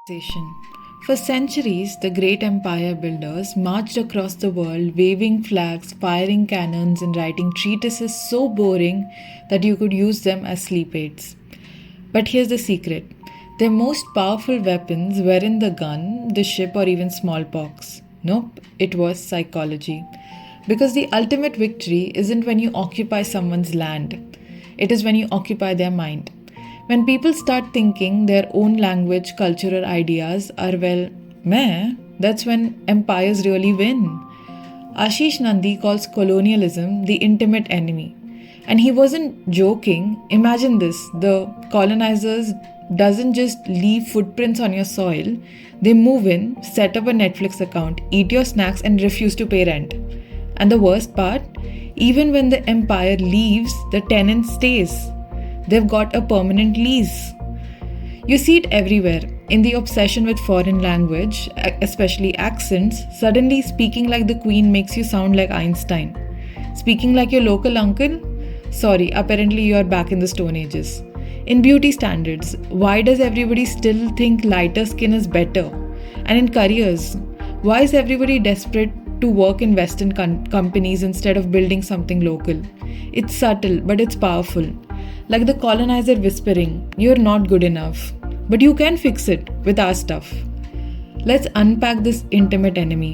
Colonization. For centuries, the great empire builders marched across the world waving flags, firing cannons, and writing treatises so boring that you could use them as sleep aids. But here's the secret: their most powerful weapons weren't the gun, the ship, or even smallpox. Nope, it was psychology. Because the ultimate victory isn't when you occupy someone's land, it is when you occupy their mind. When people start thinking their own language, culture, or ideas are, well, meh, that's when empires really win. Ashis Nandy calls colonialism the intimate enemy. And he wasn't joking. Imagine this: the colonizers doesn't just leave footprints on your soil, they move in, set up a Netflix account, eat your snacks, and refuse to pay rent. And the worst part, even when the empire leaves, the tenant stays. They've got a permanent lease. You see it everywhere. In the obsession with foreign language, especially accents, suddenly speaking like the Queen makes you sound like Einstein. Speaking like your local uncle? Sorry, apparently you are back in the Stone Ages. In beauty standards, why does everybody still think lighter skin is better? And in careers, why is everybody desperate to work in Western companies instead of building something local? It's subtle, but it's powerful. Like the colonizer whispering, "You're not good enough, but you can fix it with our stuff." Let's unpack this intimate enemy.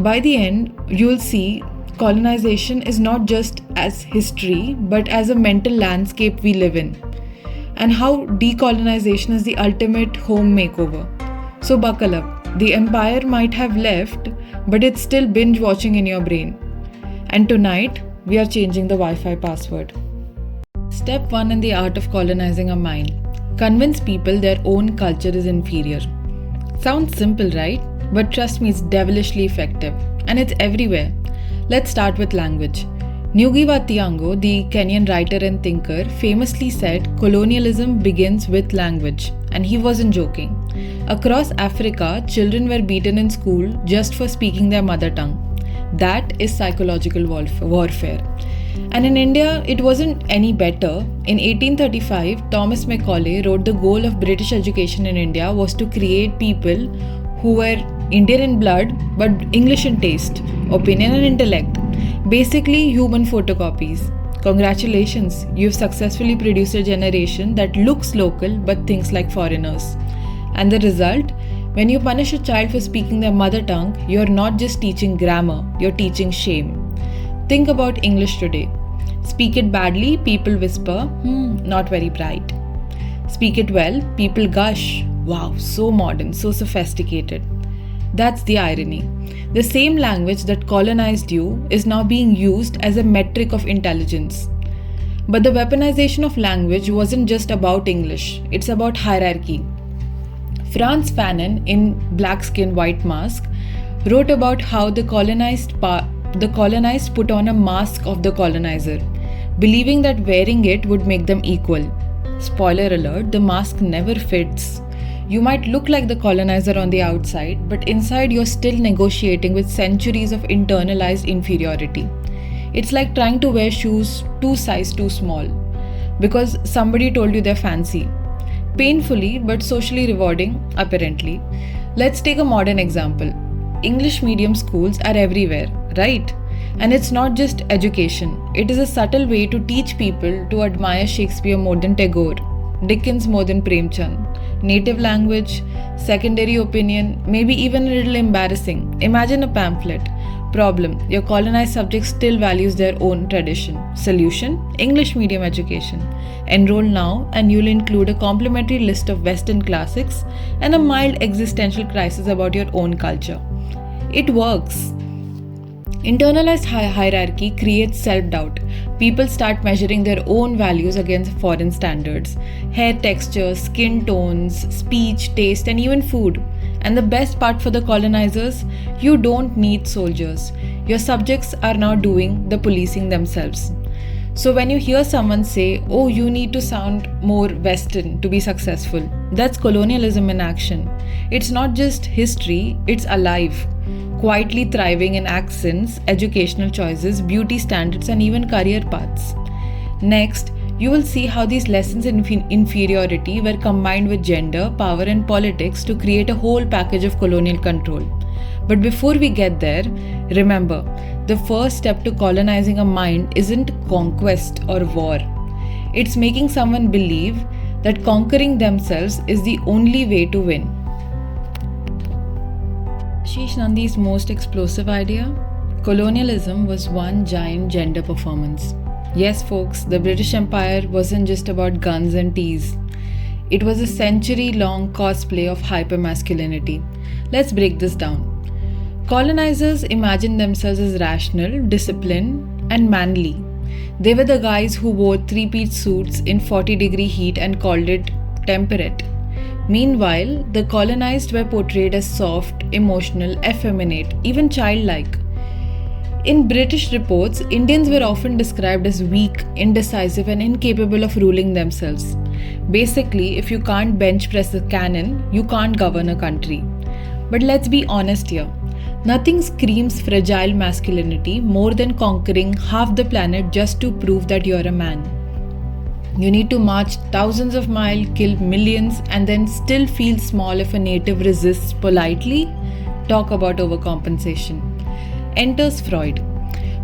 By the end, you'll see colonization is not just as history, but as a mental landscape we live in, and how decolonization is the ultimate home makeover. So buckle up. The empire might have left, but it's still binge watching in your brain. And tonight, we are changing the Wi-Fi password. Step 1 in the art of colonizing a mind: convince people their own culture is inferior. Sounds simple, right? But trust me, it's devilishly effective. And it's everywhere. Let's start with language. Ngugi wa Thiong'o, the Kenyan writer and thinker, famously said colonialism begins with language. And he wasn't joking. Across Africa, children were beaten in school just for speaking their mother tongue. That is psychological warfare. And in India, it wasn't any better. In 1835, Thomas Macaulay wrote the goal of British education in India was to create people who were Indian in blood but English in taste, opinion and intellect. Basically, human photocopies. Congratulations, you've successfully produced a generation that looks local but thinks like foreigners. And the result? When you punish a child for speaking their mother tongue, you're not just teaching grammar, you're teaching shame. Think about English today. Speak it badly, people whisper, not very bright. Speak it well, people gush, wow, so modern, so sophisticated. That's the irony. The same language that colonized you is now being used as a metric of intelligence. But the weaponization of language wasn't just about English, it's about hierarchy. Frantz Fanon, in Black Skin, White Mask, wrote about how the colonized put on a mask of the colonizer, believing that wearing it would make them equal. Spoiler alert, the mask never fits. You might look like the colonizer on the outside, but inside you're still negotiating with centuries of internalized inferiority. It's like trying to wear shoes 2 sizes too small because somebody told you they're fancy. Painfully but socially rewarding, apparently. Let's take a modern example. English medium schools are everywhere, right? And it's not just education. It is a subtle way to teach people to admire Shakespeare more than Tagore, Dickens more than Premchand. Native language, secondary opinion, maybe even a little embarrassing. Imagine a pamphlet. Problem: your colonized subject still values their own tradition. Solution: English medium education. Enroll now and you'll include a complimentary list of Western classics and a mild existential crisis about your own culture. It works. Internalized hierarchy creates self-doubt. People start measuring their own values against foreign standards. Hair texture, skin tones, speech, taste, and even food. And the best part for the colonizers, you don't need soldiers. Your subjects are now doing the policing themselves. So when you hear someone say, "Oh, you need to sound more Western to be successful," that's colonialism in action. It's not just history, it's alive. Quietly thriving in accents, educational choices, beauty standards, and even career paths. Next, You will see how these lessons in inferiority were combined with gender, power, and politics to create a whole package of colonial control. But before we get there, remember, the first step to colonizing a mind isn't conquest or war. It's making someone believe that conquering themselves is the only way to win. Ashish Nandy's most explosive idea? Colonialism was one giant gender performance. Yes, folks, the British Empire wasn't just about guns and teas. It was a century-long cosplay of hypermasculinity. Let's break this down. Colonizers imagined themselves as rational, disciplined, and manly. They were the guys who wore three-piece suits in 40-degree heat and called it temperate. Meanwhile, the colonized were portrayed as soft, emotional, effeminate, even childlike. In British reports, Indians were often described as weak, indecisive, and incapable of ruling themselves. Basically, if you can't bench press a cannon, you can't govern a country. But let's be honest here. Nothing screams fragile masculinity more than conquering half the planet just to prove that you're a man. You need to march thousands of miles, kill millions, and then still feel small if a native resists politely? Talk about overcompensation. Enters Freud.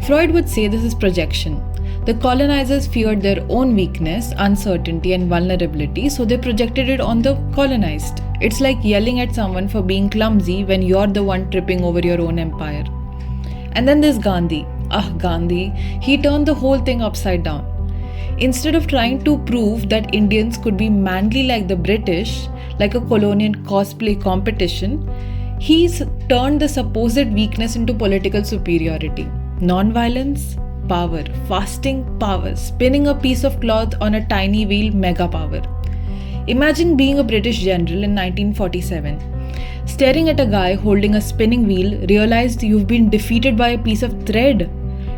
Freud would say this is projection. The colonizers feared their own weakness, uncertainty, and vulnerability, so they projected it on the colonized. It's like yelling at someone for being clumsy when you're the one tripping over your own empire. And then there's Gandhi. Gandhi. He turned the whole thing upside down. Instead of trying to prove that Indians could be manly like the British, like a colonial cosplay competition, he's turned the supposed weakness into political superiority. Non-violence, power. Fasting, power. Spinning a piece of cloth on a tiny wheel, mega power. Imagine being a British general in 1947. Staring at a guy holding a spinning wheel, realized you've been defeated by a piece of thread.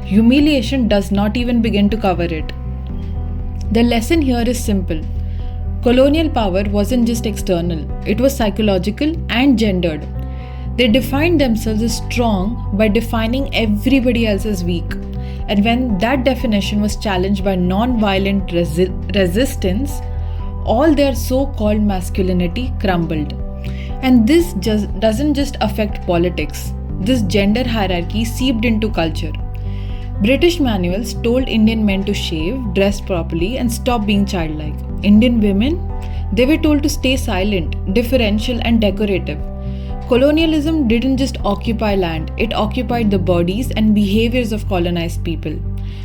Humiliation does not even begin to cover it. The lesson here is simple. Colonial power wasn't just external, it was psychological and gendered. They defined themselves as strong by defining everybody else as weak. And when that definition was challenged by non-violent resistance, all their so-called masculinity crumbled. And this doesn't just affect politics. This gender hierarchy seeped into culture. British manuals told Indian men to shave, dress properly, and stop being childlike. Indian women, they were told to stay silent, differential, and decorative. Colonialism didn't just occupy land, it occupied the bodies and behaviors of colonized people.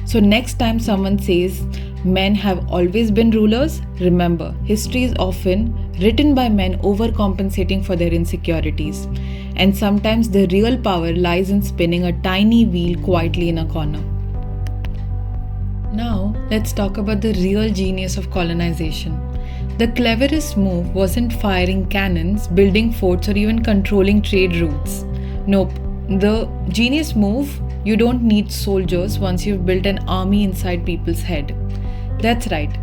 So next time someone says men have always been rulers, remember, history is often written by men overcompensating for their insecurities. And sometimes the real power lies in spinning a tiny wheel quietly in a corner. Now, let's talk about the real genius of colonization. The cleverest move wasn't firing cannons, building forts, or even controlling trade routes. Nope. The genius move, you don't need soldiers once you've built an army inside people's head. That's right.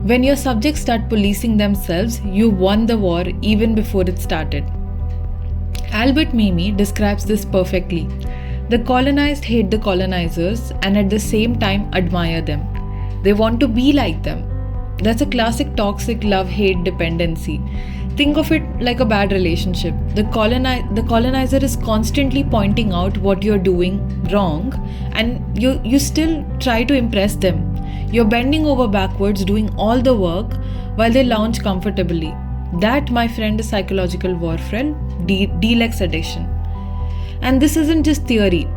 When your subjects start policing themselves, you won the war even before it started. Albert Memmi describes this perfectly. The colonized hate the colonizers and at the same time admire them. They want to be like them. That's a classic toxic love-hate dependency. Think of it like a bad relationship. The colonizer is constantly pointing out what you're doing wrong, and you still try to impress them. You're bending over backwards doing all the work while they lounge comfortably. That, my friend, is psychological warfare, deluxe edition. And this isn't just theory.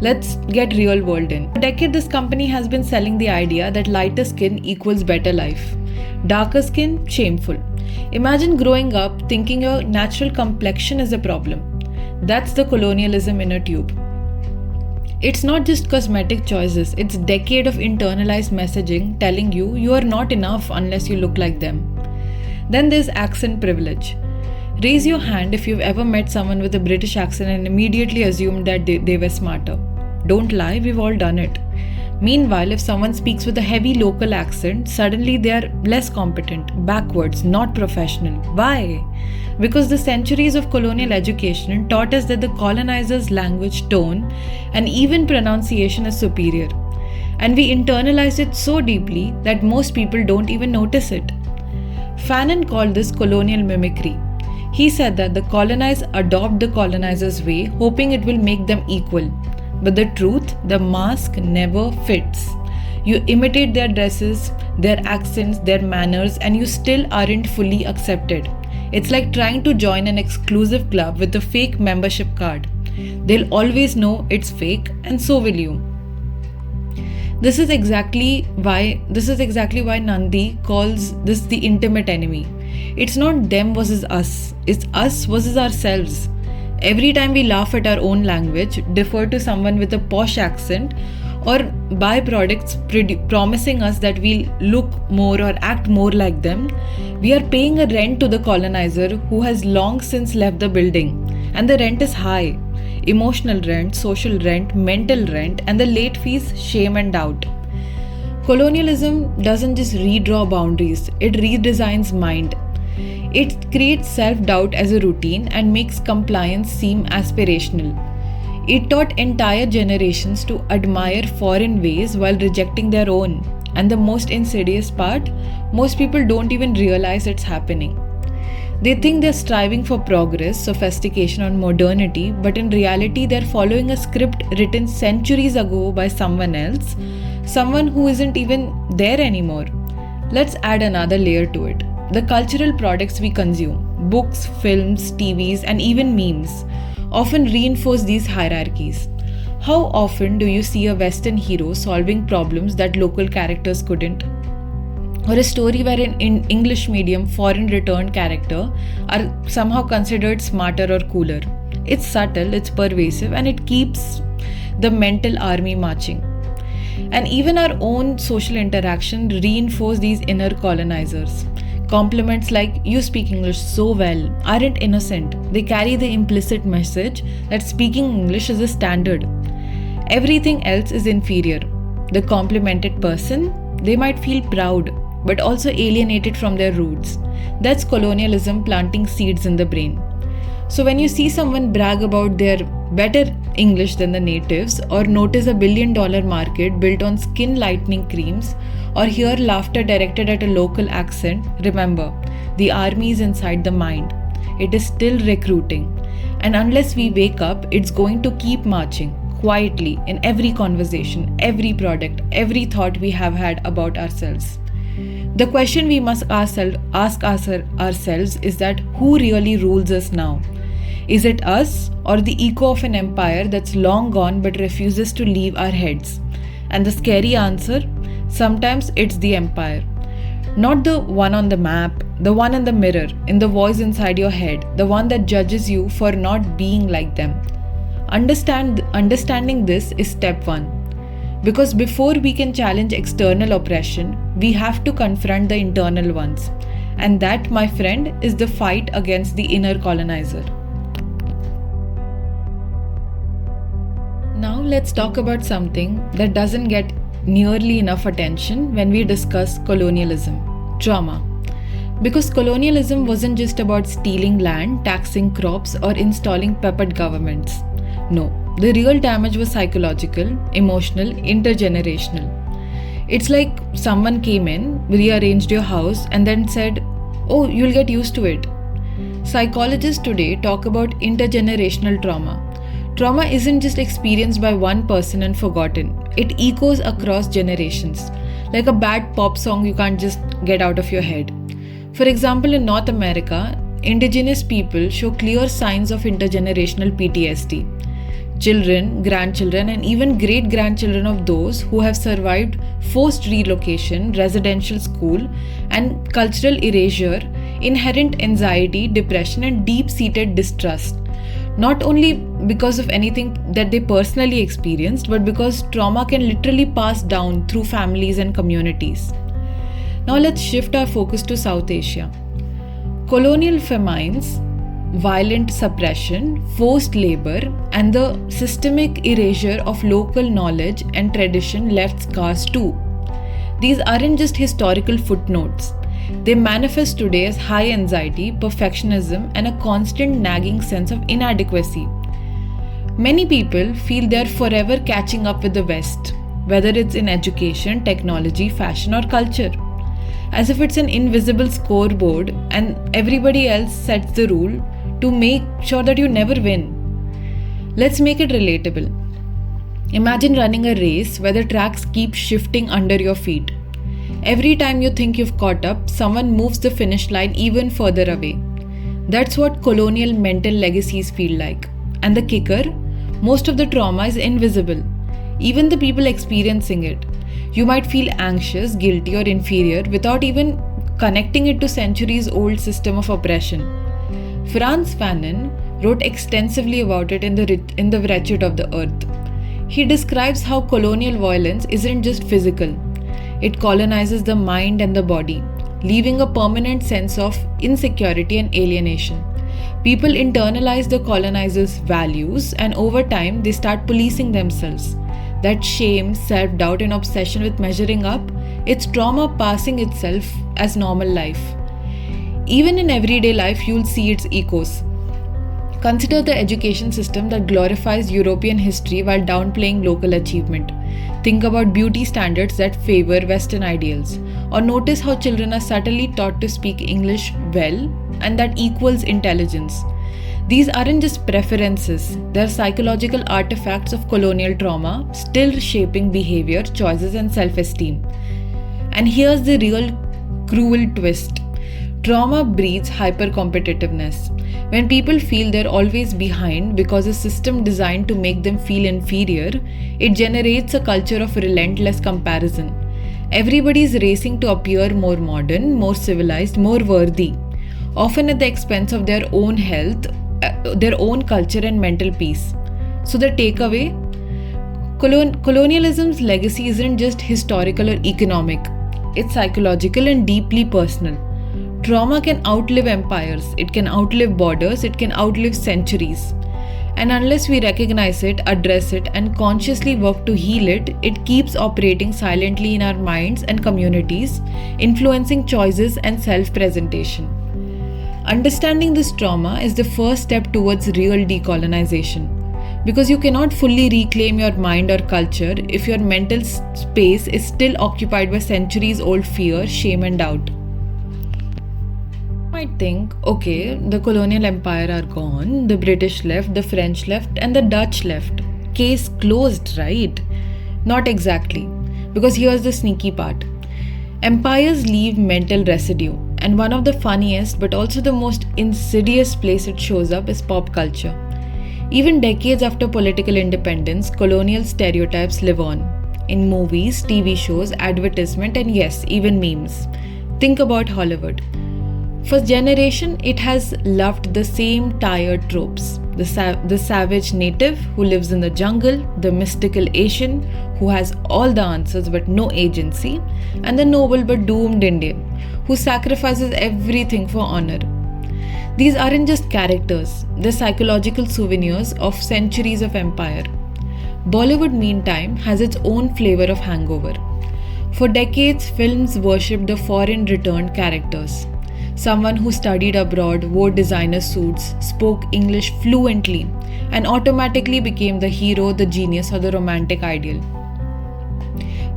Let's get real world in. For a decade, this company has been selling the idea that lighter skin equals better life. Darker skin, shameful. Imagine growing up thinking your natural complexion is a problem. That's the colonialism in a tube. It's not just cosmetic choices, it's a decade of internalized messaging telling you you are not enough unless you look like them. Then there's accent privilege. Raise your hand if you've ever met someone with a British accent and immediately assumed that they were smarter. Don't lie, we've all done it. Meanwhile, if someone speaks with a heavy local accent, suddenly they are less competent, backwards, not professional. Why? Because the centuries of colonial education taught us that the colonizer's language, tone, and even pronunciation is superior. and we internalize it so deeply that most people don't even notice it. Fanon called this colonial mimicry. He said that the colonized adopt the colonizer's way, hoping it will make them equal. But the truth, the mask never fits. You imitate their dresses, their accents, their manners, and you still aren't fully accepted. It's like trying to join an exclusive club with a fake membership card. They'll always know it's fake, and so will you. This is exactly why Nandy calls this the intimate enemy. It's not them versus us, it's us versus ourselves. Every time we laugh at our own language, defer to someone with a posh accent, or buy products promising us that we'll look more or act more like them, we are paying a rent to the colonizer who has long since left the building. And the rent is high. Emotional rent, social rent, mental rent, and the late fees, shame and doubt. Colonialism doesn't just redraw boundaries, it redesigns mind. It creates self-doubt as a routine and makes compliance seem aspirational. It taught entire generations to admire foreign ways while rejecting their own. And the most insidious part, most people don't even realize it's happening. They think they're striving for progress, sophistication, or modernity, but in reality, they're following a script written centuries ago by someone else, someone who isn't even there anymore. Let's add another layer to it. The cultural products we consume, books, films, TVs, and even memes, often reinforce these hierarchies. How often do you see a Western hero solving problems that local characters couldn't? Or a story where an English medium foreign returned character are somehow considered smarter or cooler. It's subtle, it's pervasive, and it keeps the mental army marching. And even our own social interaction reinforce these inner colonizers. Compliments like "you speak English so well" aren't innocent. They carry the implicit message that speaking English is a standard. Everything else is inferior. The complimented person, they might feel proud, but also alienated from their roots. That's colonialism planting seeds in the brain. So when you see someone brag about their better English than the natives, or notice a $1 billion market built on skin lightening creams, or hear laughter directed at a local accent, remember, the army is inside the mind. It is still recruiting. And unless we wake up, it's going to keep marching quietly in every conversation, every product, every thought we have had about ourselves. The question we must ask ourselves is that who really rules us now? Is it us or the echo of an empire that's long gone but refuses to leave our heads? And the scary answer? Sometimes it's the empire. Not the one on the map, the one in the mirror, in the voice inside your head, the one that judges you for not being like them. Understanding this is step one. Because before we can challenge external oppression, we have to confront the internal ones. And that, my friend, is the fight against the inner colonizer. Now let's talk about something that doesn't get nearly enough attention when we discuss colonialism: trauma. Because colonialism wasn't just about stealing land, taxing crops, or installing puppet governments. No, the real damage was psychological, emotional, intergenerational. It's like someone came in, rearranged your house, and then said, "Oh, you'll get used to it." Psychologists today talk about intergenerational trauma. Trauma isn't just experienced by one person and forgotten. It echoes across generations, like a bad pop song you can't just get out of your head. For example, in North America, indigenous people show clear signs of intergenerational PTSD. Children, grandchildren, and even great-grandchildren of those who have survived forced relocation, residential school, and cultural erasure, inherent anxiety, depression, and deep-seated distrust. Not only because of anything that they personally experienced, but because trauma can literally pass down through families and communities. Now let's shift our focus to South Asia. Colonial famines, violent suppression, forced labor, and the systemic erasure of local knowledge and tradition left scars too. These aren't just historical footnotes. They manifest today as high anxiety, perfectionism, and a constant nagging sense of inadequacy. Many people feel they're forever catching up with the West, whether it's in education, technology, fashion, or culture. As if it's an invisible scoreboard and everybody else sets the rule to make sure that you never win. Let's make it relatable. Imagine running a race where the tracks keep shifting under your feet. Every time you think you've caught up, someone moves the finish line even further away. That's what colonial mental legacies feel like. And the kicker? Most of the trauma is invisible. Even the people experiencing it. You might feel anxious, guilty, or inferior without even connecting it to centuries-old system of oppression. Frantz Fanon wrote extensively about it in the Wretched of the Earth. He describes how colonial violence isn't just physical. It colonizes the mind and the body, leaving a permanent sense of insecurity and alienation. People internalize the colonizer's values, and over time they start policing themselves. That shame, self-doubt, and obsession with measuring up, it's trauma passing itself as normal life. Even in everyday life, you'll see its echoes. Consider the education system that glorifies European history while downplaying local achievement. Think about beauty standards that favor Western ideals. Or notice how children are subtly taught to speak English well, and that equals intelligence. These aren't just preferences, they're psychological artifacts of colonial trauma, still shaping behavior, choices, and self-esteem. And here's the real cruel twist. Trauma breeds hyper-competitiveness. When people feel they're always behind because a system designed to make them feel inferior, it generates a culture of relentless comparison. Everybody's racing to appear more modern, more civilized, more worthy, often at the expense of their own health, their own culture and mental peace. So the takeaway? Colonialism's legacy isn't just historical or economic. It's psychological and deeply personal. Trauma can outlive empires, it can outlive borders, it can outlive centuries. And unless we recognize it, address it, and consciously work to heal it, it keeps operating silently in our minds and communities, influencing choices and self-presentation. Understanding this trauma is the first step towards real decolonization. Because you cannot fully reclaim your mind or culture if your mental space is still occupied by centuries-old fear, shame, and doubt. Might think, okay, the colonial empire are gone, the British left, the French left, and the Dutch left. Case closed, right? Not exactly. Because here's the sneaky part. Empires leave mental residue, and one of the funniest but also the most insidious place it shows up is pop culture. Even decades after political independence, colonial stereotypes live on. In movies, TV shows, advertisement, and yes, even memes. Think about Hollywood. For generation, it has loved the same tired tropes. The savage native who lives in the jungle, the mystical Asian who has all the answers but no agency, and the noble but doomed Indian who sacrifices everything for honor. These aren't just characters, they're psychological souvenirs of centuries of empire. Bollywood, meantime, has its own flavor of hangover. For decades, films worshipped the foreign returned characters. Someone who studied abroad, wore designer suits, spoke English fluently, and automatically became the hero, the genius, or the romantic ideal.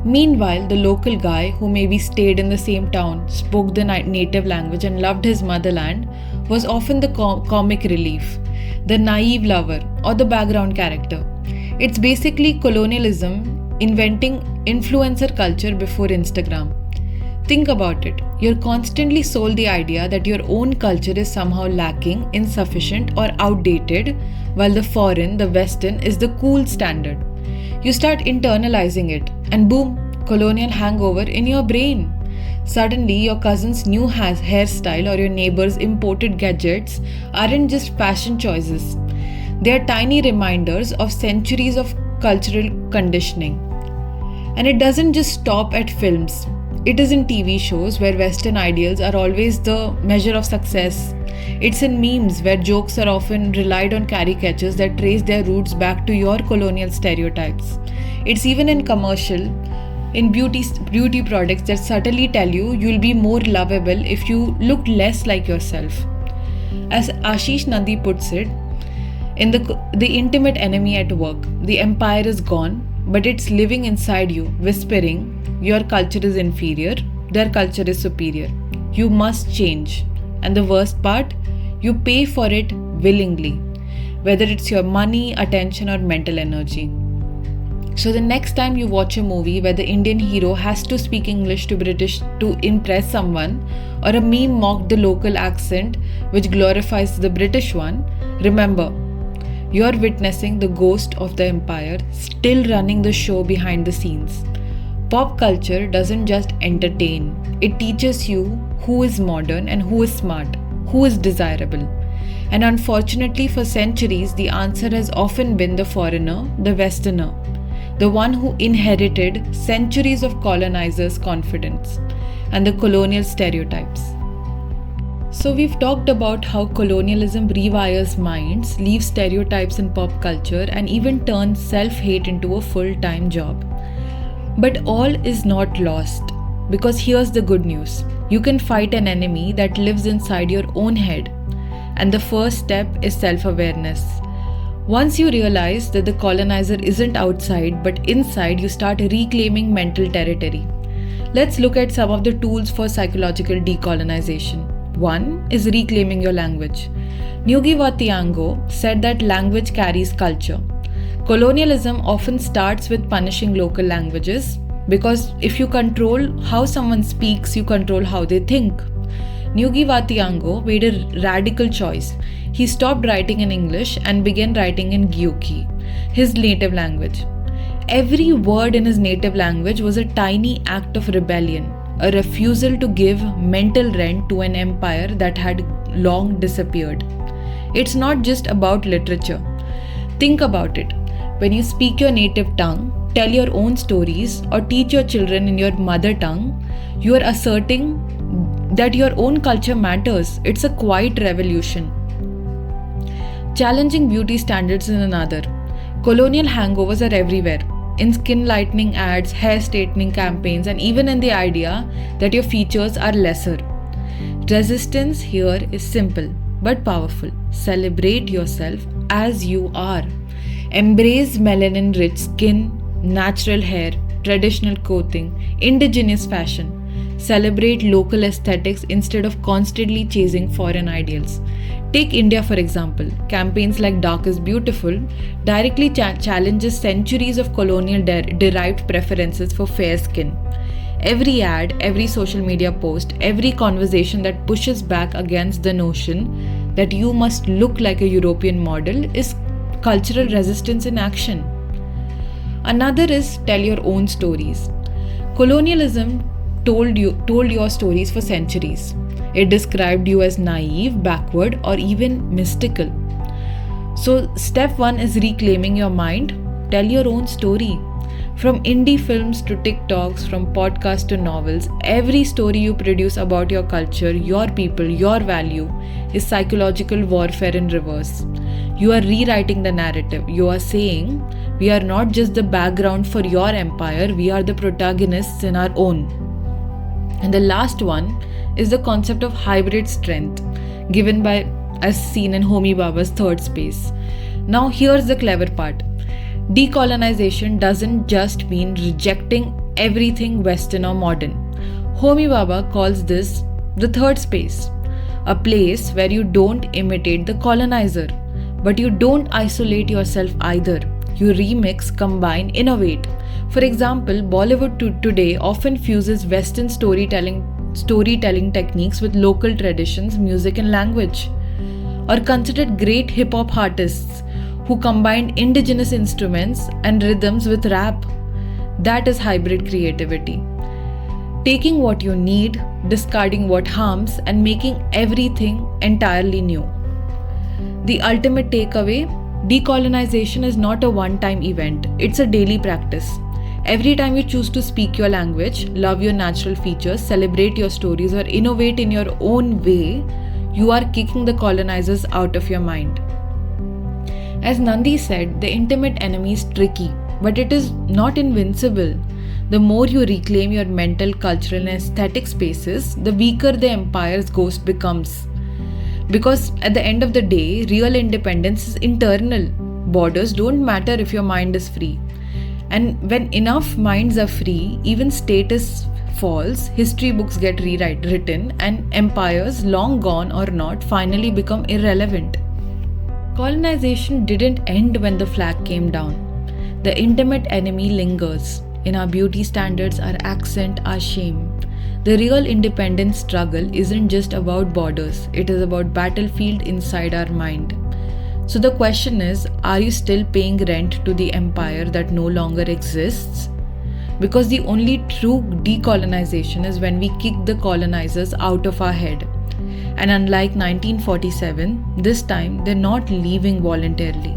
Meanwhile, the local guy who maybe stayed in the same town, spoke the native language, and loved his motherland was often the comic relief, the naive lover, or the background character. It's basically colonialism inventing influencer culture before Instagram. Think about it. You're constantly sold the idea that your own culture is somehow lacking, insufficient, or outdated, while the foreign, the Western, is the cool standard. You start internalizing it, and boom, colonial hangover in your brain. Suddenly, your cousin's new hairstyle or your neighbor's imported gadgets aren't just fashion choices. They are tiny reminders of centuries of cultural conditioning. And it doesn't just stop at films. It is in TV shows where Western ideals are always the measure of success. It's in memes where jokes are often relied on caricatures that trace their roots back to your colonial stereotypes. It's even in beauty products that subtly tell you you'll be more lovable if you look less like yourself. As Ashis Nandy puts it, in the intimate enemy at work, the empire is gone, but it's living inside you, whispering, your culture is inferior, their culture is superior. You must change. And the worst part, you pay for it willingly, whether it's your money, attention, or mental energy. So the next time you watch a movie where the Indian hero has to speak English to British to impress someone, or a meme mocked the local accent which glorifies the British one, remember, you're witnessing the ghost of the empire still running the show behind the scenes. Pop culture doesn't just entertain, it teaches you who is modern and who is smart, who is desirable. And unfortunately, for centuries, the answer has often been the foreigner, the Westerner, the one who inherited centuries of colonizers' confidence and the colonial stereotypes. So we've talked about how colonialism rewires minds, leaves stereotypes in pop culture, and even turns self-hate into a full-time job. But all is not lost, because here's the good news. You can fight an enemy that lives inside your own head. And the first step is self-awareness. Once you realize that the colonizer isn't outside but inside, you start reclaiming mental territory. Let's look at some of the tools for psychological decolonization. One is reclaiming your language. Ngugi wa Thiong'o said that language carries culture. Colonialism often starts with punishing local languages because if you control how someone speaks, you control how they think. Ngugi wa Thiong'o made a radical choice. He stopped writing in English and began writing in Gyuki, his native language. Every word in his native language was a tiny act of rebellion, a refusal to give mental rent to an empire that had long disappeared. It's not just about literature. Think about it. When you speak your native tongue, tell your own stories, or teach your children in your mother tongue, you are asserting that your own culture matters. It's a quiet revolution. Challenging beauty standards is another. Colonial hangovers are everywhere. In skin lightening ads, hair straightening campaigns, and even in the idea that your features are lesser. Resistance here is simple but powerful. Celebrate yourself as you are. Embrace melanin-rich skin, natural hair, traditional clothing, indigenous fashion. Celebrate local aesthetics instead of constantly chasing foreign ideals. Take India for example. Campaigns like Dark is Beautiful directly challenges centuries of colonial derived preferences for fair skin. Every ad, every social media post, every conversation that pushes back against the notion that you must look like a European model is cultural resistance in action. Another is tell your own stories. Colonialism told your stories for centuries. It described you as naive, backward, or even mystical. So step 1 is reclaiming your mind. Tell your own story. From indie films to TikToks, from podcasts to novels, every story you produce about your culture, your people, your value is psychological warfare in reverse. You are rewriting the narrative. You are saying, we are not just the background for your empire, we are the protagonists in our own. And the last one is the concept of hybrid strength, given by as seen in Homi Bhabha's Third Space. Now here's the clever part. Decolonization doesn't just mean rejecting everything Western or modern. Homi Bhabha calls this the third space, a place where you don't imitate the colonizer, but you don't isolate yourself either. You remix, combine, innovate. For example, Bollywood today often fuses Western storytelling techniques with local traditions, music and language. Or considered great hip-hop artists who combined indigenous instruments and rhythms with rap. That is hybrid creativity. Taking what you need, discarding what harms, and making everything entirely new. The ultimate takeaway: decolonization is not a one-time event, it's a daily practice. Every time you choose to speak your language, love your natural features, celebrate your stories, or innovate in your own way, you are kicking the colonizers out of your mind. As Nandy said, the intimate enemy is tricky, but it is not invincible. The more you reclaim your mental, cultural, and aesthetic spaces, the weaker the empire's ghost becomes. Because at the end of the day, real independence is internal. Borders don't matter if your mind is free. And when enough minds are free, even status falls, history books get rewritten, and empires, long gone or not, finally become irrelevant. Colonization didn't end when the flag came down. The intimate enemy lingers in our beauty standards, our accent, our shame. The real independence struggle isn't just about borders, it is about battlefield inside our mind. So the question is, are you still paying rent to the empire that no longer exists? Because the only true decolonization is when we kick the colonizers out of our head. And unlike 1947, this time they're not leaving voluntarily.